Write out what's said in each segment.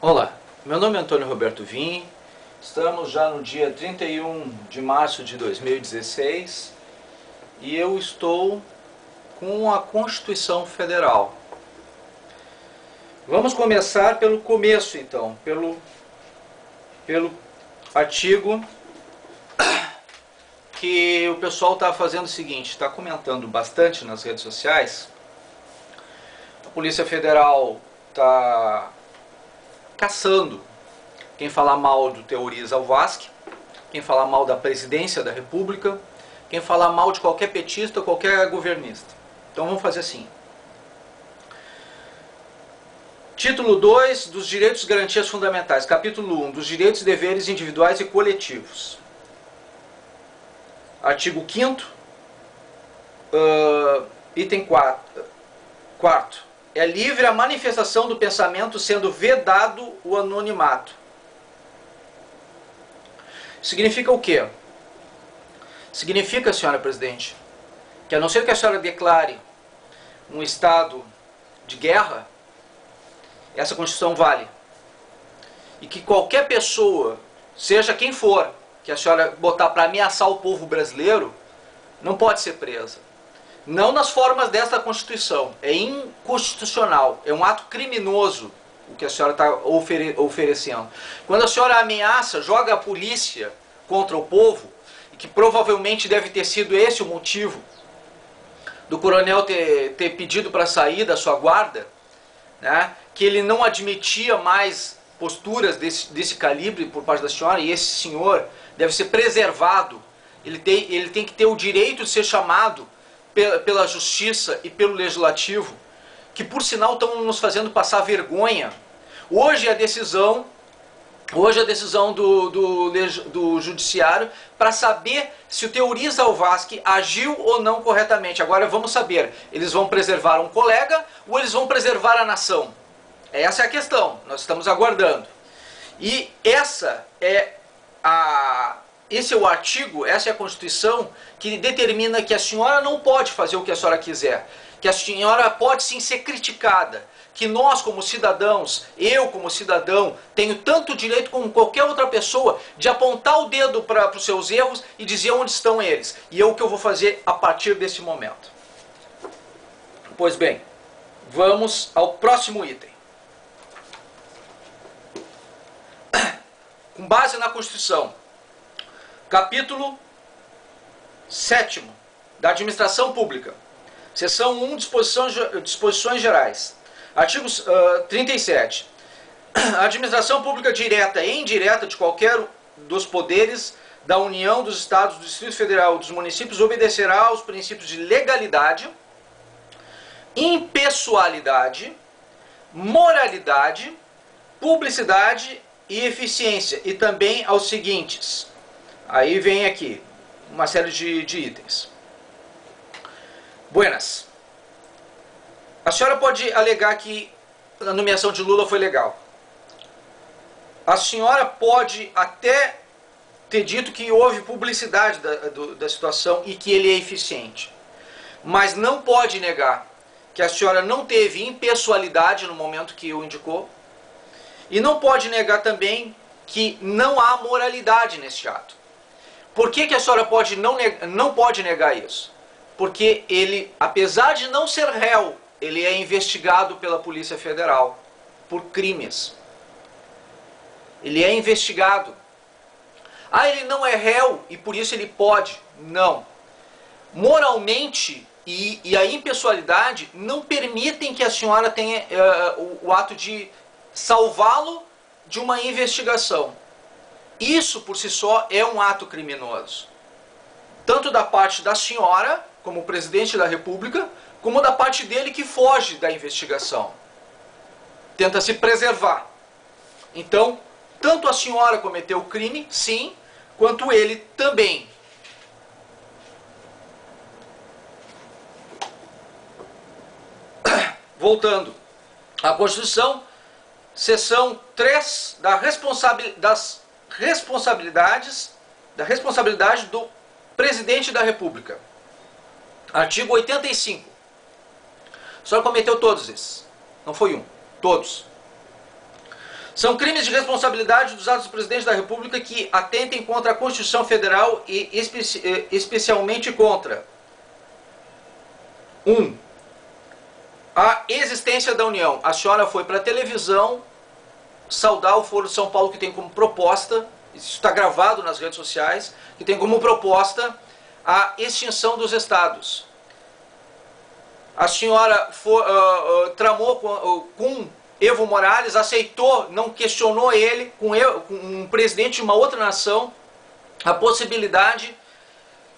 Olá, meu nome é Antônio Roberto Vim, estamos já no dia 31 de março de 2016 e eu estou com a Constituição Federal. Vamos começar pelo começo então, pelo artigo que o pessoal está fazendo o seguinte, está comentando bastante nas redes sociais. A Polícia Federal está caçando quem falar mal do Teoriza Alvasque, quem falar mal da presidência da República, quem falar mal de qualquer petista, qualquer governista. Então vamos fazer assim. Título 2 dos Direitos e Garantias Fundamentais. Capítulo 1 dos Direitos e Deveres Individuais e Coletivos. Artigo 5º, item 4º. É livre a manifestação do pensamento, sendo vedado o anonimato. Significa o quê? Significa, senhora presidente, que a não ser que a senhora declare um estado de guerra, essa Constituição vale. E que qualquer pessoa, seja quem for, que a senhora botar para ameaçar o povo brasileiro, não pode ser presa. Não nas formas desta Constituição. É inconstitucional. É um ato criminoso o que a senhora está oferecendo. Quando a senhora ameaça, joga a polícia contra o povo, e que provavelmente deve ter sido esse o motivo do coronel ter pedido para sair da sua guarda, né, que ele não admitia mais posturas desse calibre por parte da senhora, e esse senhor deve ser preservado. Ele tem que ter o direito de ser chamado pela justiça e pelo legislativo, que por sinal estão nos fazendo passar vergonha. Hoje a decisão do judiciário para saber se o Teoriza Alvasque agiu ou não corretamente. Agora vamos saber, eles vão preservar um colega ou eles vão preservar a nação? Essa é a questão, nós estamos aguardando. E esse é o artigo, essa é a Constituição que determina que a senhora não pode fazer o que a senhora quiser, que a senhora pode sim ser criticada, que nós como cidadãos, eu como cidadão, tenho tanto direito como qualquer outra pessoa de apontar o dedo para os seus erros e dizer onde estão eles. E é o que eu vou fazer a partir desse momento. Pois bem, vamos ao próximo item. Com base na Constituição, capítulo 7º da Administração Pública, seção 1, disposições gerais. Artigo 37. A administração pública direta e indireta de qualquer dos poderes da União, dos Estados, do Distrito Federal e dos municípios obedecerá aos princípios de legalidade, impessoalidade, moralidade, publicidade e eficiência, e também aos seguintes. Aí vem aqui uma série de itens. Buenas. A senhora pode alegar que a nomeação de Lula foi legal. A senhora pode até ter dito que houve publicidade da situação e que ele é eficiente. Mas não pode negar que a senhora não teve impessoalidade no momento que o indicou. E não pode negar também que não há moralidade neste ato. Por que a senhora não pode negar isso? Porque ele, apesar de não ser réu, ele é investigado pela Polícia Federal por crimes. Ele é investigado. Ah, ele não é réu e por isso ele pode? Não. Moralmente e a impessoalidade não permitem que a senhora tenha o ato de salvá-lo de uma investigação. Isso por si só é um ato criminoso. Tanto da parte da senhora, como presidente da República, como da parte dele que foge da investigação. Tenta se preservar. Então, tanto a senhora cometeu o crime, sim, quanto ele também. Voltando à Constituição, seção 3 da responsabilidade do presidente da República. Artigo 85. A senhora cometeu todos esses. Não foi um. Todos. São crimes de responsabilidade dos atos do presidente da República que atentem contra a Constituição Federal e especialmente contra 1. A existência da União. A senhora foi para a televisão saudar o Foro de São Paulo, que tem como proposta, isso está gravado nas redes sociais, que tem como proposta a extinção dos estados. A senhora tramou com Evo Morales, aceitou, não questionou ele, com um presidente de uma outra nação, a possibilidade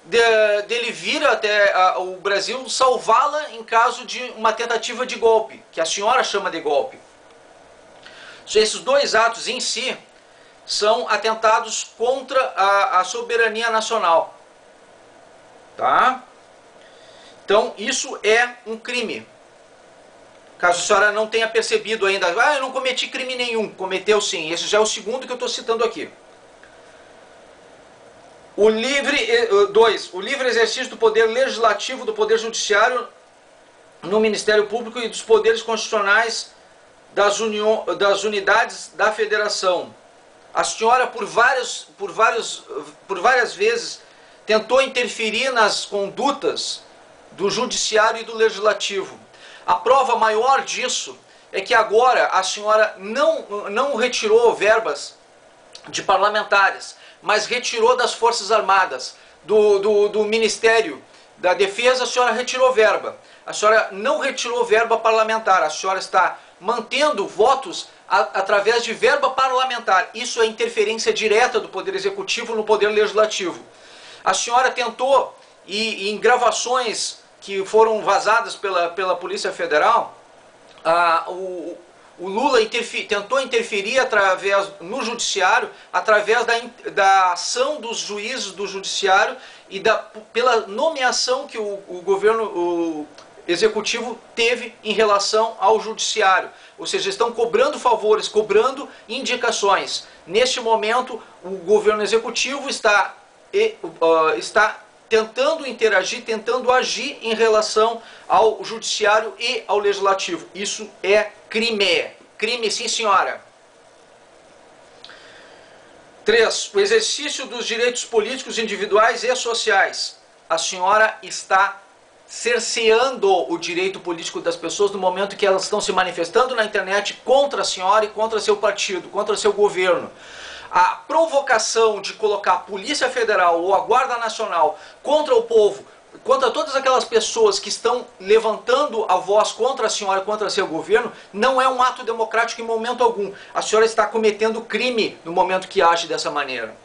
dele vir até o Brasil salvá-la em caso de uma tentativa de golpe, que a senhora chama de golpe. Esses dois atos em si são atentados contra a soberania nacional. Tá? Então isso é um crime. Caso a senhora não tenha percebido ainda, eu não cometi crime nenhum. Cometeu sim. Esse já é o segundo que eu estou citando aqui. O livre exercício do poder legislativo, do poder judiciário no Ministério Público e dos poderes constitucionais das unidades da federação. A senhora por várias vezes tentou interferir nas condutas do judiciário e do legislativo. A prova maior disso é que agora a senhora não retirou verbas de parlamentares, mas retirou das Forças Armadas, do Ministério da Defesa. A senhora retirou verba. A senhora não retirou verba parlamentar, a senhora está mantendo votos através de verba parlamentar. Isso é interferência direta do Poder Executivo no Poder Legislativo. A senhora tentou, e em gravações que foram vazadas pela Polícia Federal, o Lula tentou interferir no judiciário, através da ação dos juízes do judiciário e pela nomeação que o governo executivo teve em relação ao judiciário. Ou seja, estão cobrando favores, cobrando indicações. Neste momento, o governo executivo está tentando interagir, tentando agir em relação ao judiciário e ao legislativo. Isso é crime. Crime, sim, senhora. 3. O exercício dos direitos políticos individuais e sociais. A senhora está cerceando o direito político das pessoas no momento que elas estão se manifestando na internet contra a senhora e contra seu partido, contra seu governo. A provocação de colocar a Polícia Federal ou a Guarda Nacional contra o povo, contra todas aquelas pessoas que estão levantando a voz contra a senhora, contra seu governo, não é um ato democrático em momento algum. A senhora está cometendo crime no momento que age dessa maneira.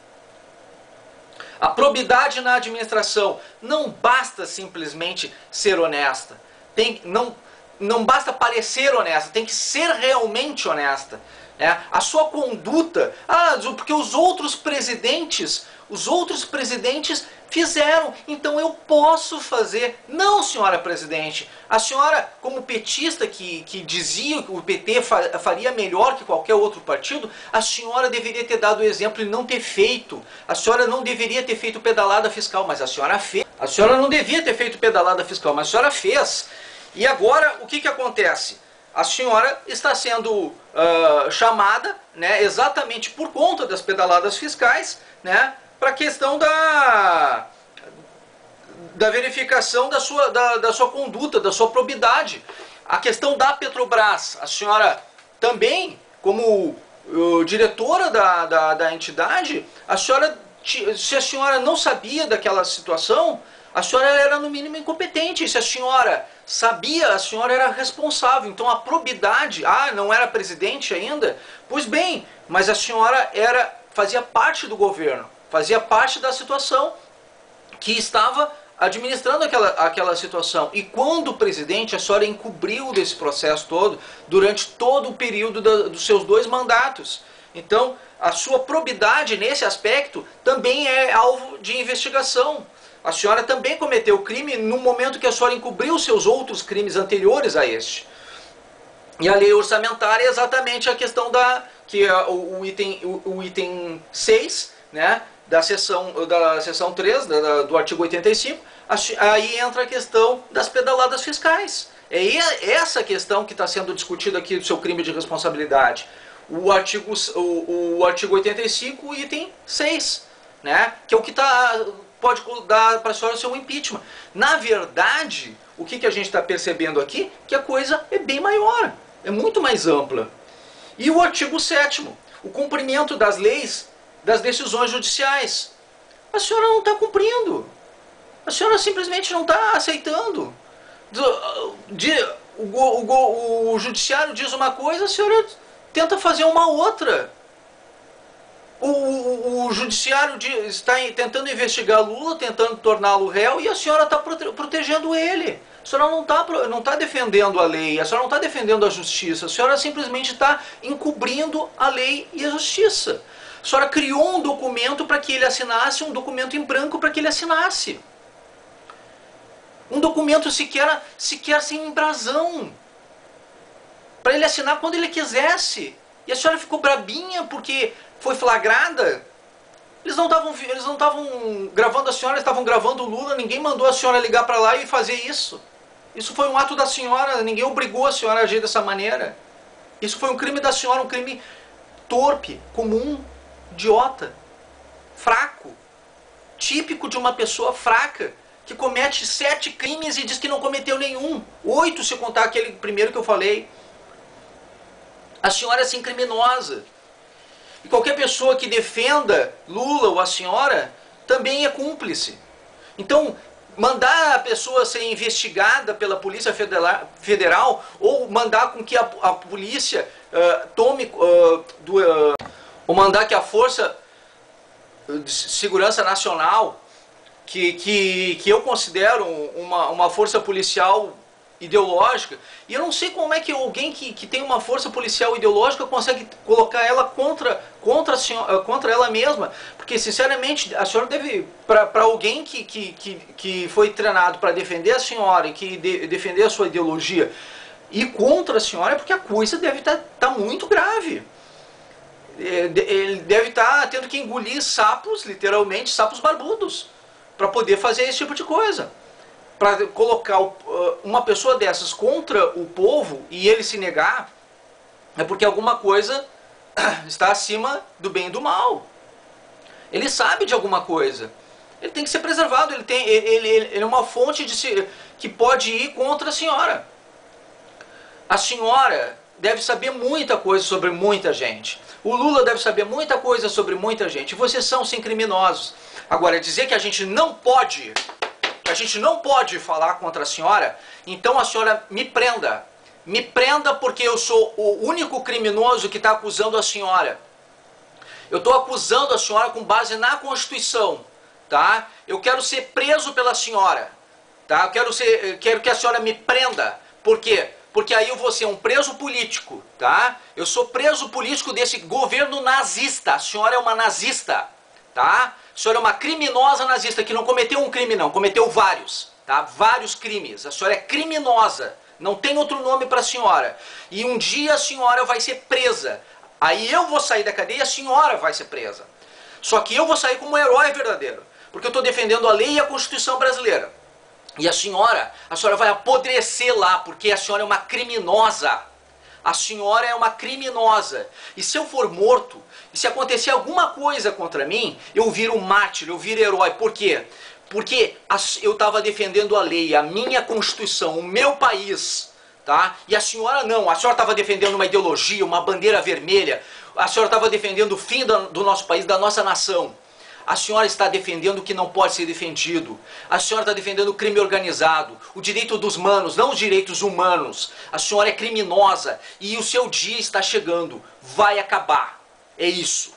A probidade na administração. Não basta simplesmente ser honesta. Não basta parecer honesta, tem que ser realmente honesta. A sua conduta, porque os outros presidentes fizeram, então eu posso fazer. Não, senhora presidente, a senhora, como petista que dizia que o PT faria melhor que qualquer outro partido, a senhora deveria ter dado o exemplo e não ter feito. A senhora não deveria ter feito pedalada fiscal, mas a senhora fez. A senhora não devia ter feito pedalada fiscal, mas a senhora fez. E agora, o que acontece? A senhora está sendo chamada, exatamente por conta das pedaladas fiscais, para a questão da verificação da sua conduta, da sua probidade. A questão da Petrobras. A senhora também, como diretora da entidade, se a senhora não sabia daquela situação, a senhora era no mínimo incompetente. Se a senhora sabia, a senhora era responsável. Então a probidade, não era presidente ainda? Pois bem, mas a senhora fazia parte do governo, fazia parte da situação que estava administrando aquela situação. E quando presidente, a senhora encobriu desse processo todo, durante todo o período dos seus 2 mandatos. Então a sua probidade nesse aspecto também é alvo de investigação. A senhora também cometeu crime no momento que a senhora encobriu seus outros crimes anteriores a este. E a lei orçamentária é exatamente a questão que é o item 6, da seção 3, do artigo 85, aí entra a questão das pedaladas fiscais. É essa questão que está sendo discutida aqui do seu crime de responsabilidade. o artigo 85, item 6, né? Que é o que pode dar para a senhora ser um impeachment. Na verdade, o que a gente está percebendo aqui? Que a coisa é bem maior, é muito mais ampla. E o artigo 7º, o cumprimento das leis, das decisões judiciais. A senhora não está cumprindo. A senhora simplesmente não está aceitando. O judiciário diz uma coisa, a senhora tenta fazer uma outra. O judiciário está tentando investigar Lula, tentando torná-lo réu, e a senhora está protegendo ele. A senhora não está defendendo a lei, a senhora não está defendendo a justiça, a senhora simplesmente está encobrindo a lei e a justiça. A senhora criou um documento para que ele assinasse, um documento em branco para que ele assinasse. Um documento sequer sem brasão, para ele assinar quando ele quisesse. E a senhora ficou brabinha porque foi flagrada. Eles não estavam gravando a senhora, eles estavam gravando o Lula, ninguém mandou a senhora ligar para lá e fazer isso. Isso foi um ato da senhora, ninguém obrigou a senhora a agir dessa maneira. Isso foi um crime da senhora, um crime torpe, comum, idiota, fraco, típico de uma pessoa fraca, que comete 7 crimes e diz que não cometeu nenhum. 8 se contar aquele primeiro que eu falei. A senhora é assim criminosa. E qualquer pessoa que defenda Lula ou a senhora também é cúmplice. Então, mandar a pessoa ser investigada pela Polícia Federal ou mandar com que a polícia ou mandar que a Força de Segurança Nacional, que eu considero uma força policial ideológica, e eu não sei como é que alguém que tem uma força policial ideológica consegue colocar ela contra ela mesma, porque sinceramente a senhora deve, para alguém que foi treinado para defender a senhora e que defender a sua ideologia e contra a senhora, é porque a coisa deve estar muito grave. Ele deve estar tendo que engolir sapos, literalmente sapos barbudos, para poder fazer esse tipo de coisa. Para colocar uma pessoa dessas contra o povo e ele se negar, é porque alguma coisa está acima do bem e do mal. Ele sabe de alguma coisa. Ele tem que ser preservado. Ele é uma fonte que pode ir contra a senhora. A senhora deve saber muita coisa sobre muita gente. O Lula deve saber muita coisa sobre muita gente. Vocês são sim criminosos. Agora, dizer que a gente não pode falar contra a senhora, então a senhora me prenda. Me prenda porque eu sou o único criminoso que está acusando a senhora. Eu estou acusando a senhora com base na Constituição, tá? Eu quero ser preso pela senhora, tá? Eu quero que a senhora me prenda. Por quê? Porque aí eu vou ser um preso político, tá? Eu sou preso político desse governo nazista. A senhora é uma nazista, tá? A senhora é uma criminosa nazista que não cometeu um crime não, cometeu vários, tá? Vários crimes. A senhora é criminosa, não tem outro nome para a senhora. E um dia a senhora vai ser presa. Aí eu vou sair da cadeia e a senhora vai ser presa. Só que eu vou sair como um herói verdadeiro, porque eu estou defendendo a lei e a Constituição brasileira. E a senhora vai apodrecer lá, porque a senhora é uma criminosa. A senhora é uma criminosa. E se eu for morto, e se acontecer alguma coisa contra mim, eu viro mártir, eu viro herói. Por quê? Porque eu estava defendendo a lei, a minha Constituição, o meu país, tá? E a senhora não, a senhora estava defendendo uma ideologia, uma bandeira vermelha, a senhora estava defendendo o fim do nosso país, da nossa nação. A senhora está defendendo o que não pode ser defendido. A senhora está defendendo o crime organizado, o direito dos manos, não os direitos humanos. A senhora é criminosa e o seu dia está chegando. Vai acabar. É isso.